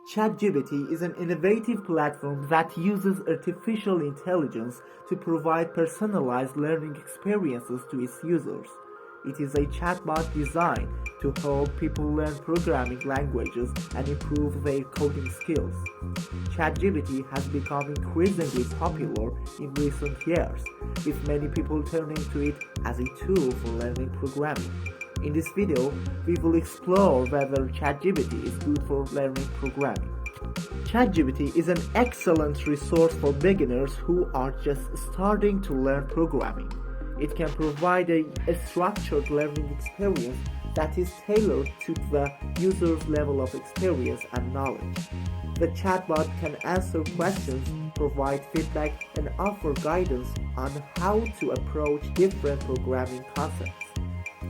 ChatGPT is an innovative platform that uses artificial intelligence to provide personalized learning experiences to its users. It is a chatbot designed to help people learn programming languages and improve their coding skills. ChatGPT has become increasingly popular in recent years, with many people turning to it as a tool for learning programming. In this video, we will explore whether ChatGPT is good for learning programming. ChatGPT is an excellent resource for beginners who are just starting to learn programming. It can provide a structured learning experience that is tailored to the user's level of experience and knowledge. The chatbot can answer questions, provide feedback, and offer guidance on how to approach different programming concepts.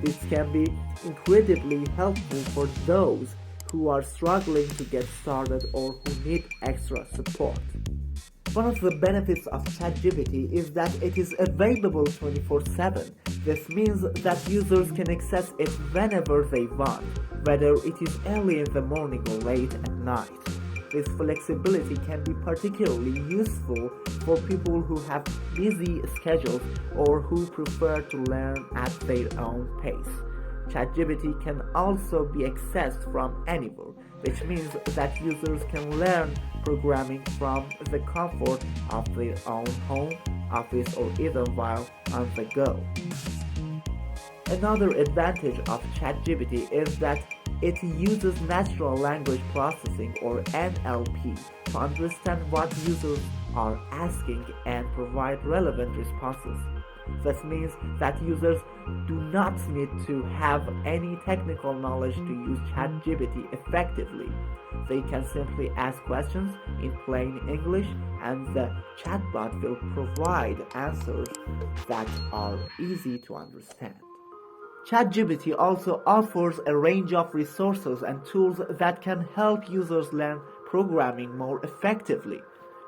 This can be incredibly helpful for those who are struggling to get started or who need extra support. One of the benefits of ChatGPT is that it is available 24/7. This means that users can access it whenever they want, whether it is early in the morning or late at night. This flexibility can be particularly useful for people who have busy schedules or who prefer to learn at their own pace. ChatGPT can also be accessed from anywhere, which means that users can learn programming from the comfort of their own home, office, or even while on the go. Another advantage of ChatGPT is that it uses natural language processing or NLP to understand what users are asking and provide relevant responses. This means that users do not need to have any technical knowledge to use ChatGPT effectively. They can simply ask questions in plain English and the chatbot will provide answers that are easy to understand. ChatGPT also offers a range of resources and tools that can help users learn programming more effectively.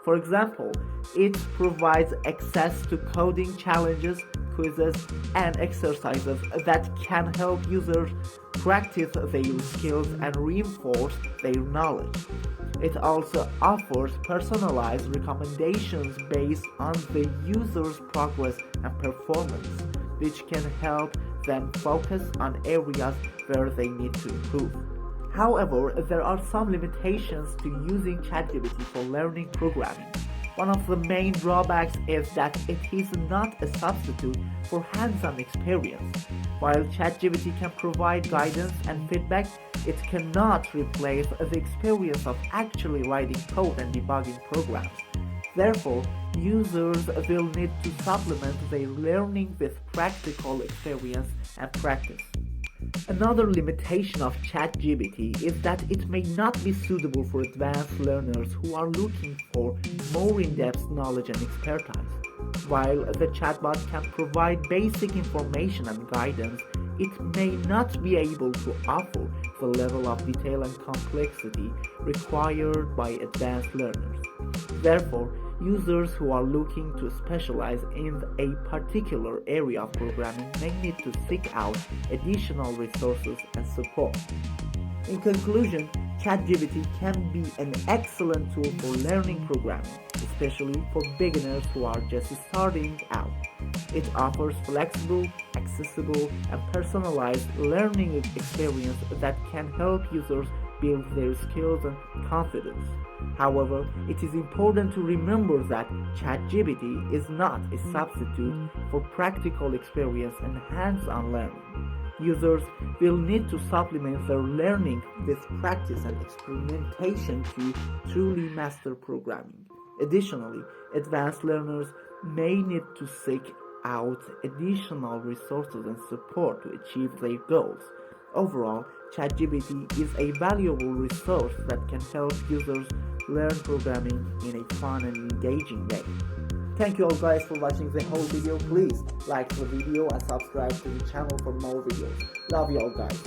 For example, it provides access to coding challenges, quizzes, and exercises that can help users practice their skills and reinforce their knowledge. It also offers personalized recommendations based on the user's progress and performance, which can help them focus on areas where they need to improve. However, there are some limitations to using ChatGPT for learning programming. One of the main drawbacks is that it is not a substitute for hands-on experience. While ChatGPT can provide guidance and feedback, it cannot replace the experience of actually writing code and debugging programs. Therefore, users will need to supplement their learning with practical experience and practice. Another limitation of ChatGPT is that it may not be suitable for advanced learners who are looking for more in-depth knowledge and expertise. While the chatbot can provide basic information and guidance, it may not be able to offer the level of detail and complexity required by advanced learners. Therefore, users who are looking to specialize in a particular area of programming may need to seek out additional resources and support. In conclusion, ChatGPT can be an excellent tool for learning programming, especially for beginners who are just starting out. It offers flexible, accessible, and personalized learning experience that can help users build their skills and confidence. However, it is important to remember that ChatGPT is not a substitute for practical experience and hands-on learning. Users will need to supplement their learning with practice and experimentation to truly master programming. Additionally, advanced learners may need to seek out additional resources and support to achieve their goals. Overall, ChatGPT is a valuable resource that can help users learn programming in a fun and engaging way. Thank you all guys for watching the whole video. Please like the video and subscribe to the channel for more videos. Love you all guys.